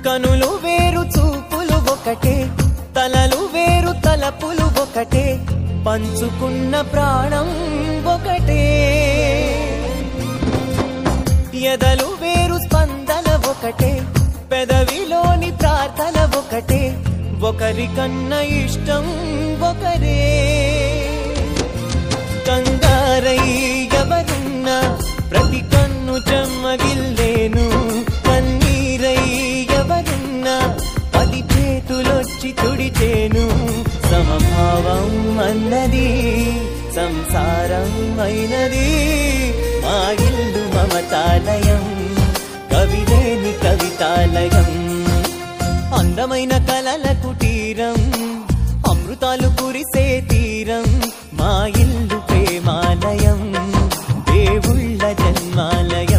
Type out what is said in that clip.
కనులు వేరు చూపులు ఒకటే, తలలు వేరు తలపులు ఒకటే, పంచుకున్న ప్రాణం ఒకటే. ఎదలు వేరు స్పందన ఒకటే, పెదవిలోని ప్రార్థన ఒకటే, ఒకరికన్నా ఇష్టం ఒకరే. కంగారై ఎవరున్నా ప్రతి కన్ను చెమ్మగిల్లేను, కన్నీరై ఎవరున్నా 10 చేతులొచ్చి తుడిచేను. సమభావం అన్నది సంసారం అయినది, మా ఇల్లు మమతాలయం, కవిలేని కవితాలయం. అందమైన కలల కుటీరం, అమృతాలు కురిసే తీరం, మా ఇల్లు ప్రేమాలయం, దేవుళ్ళ జన్మాలయం.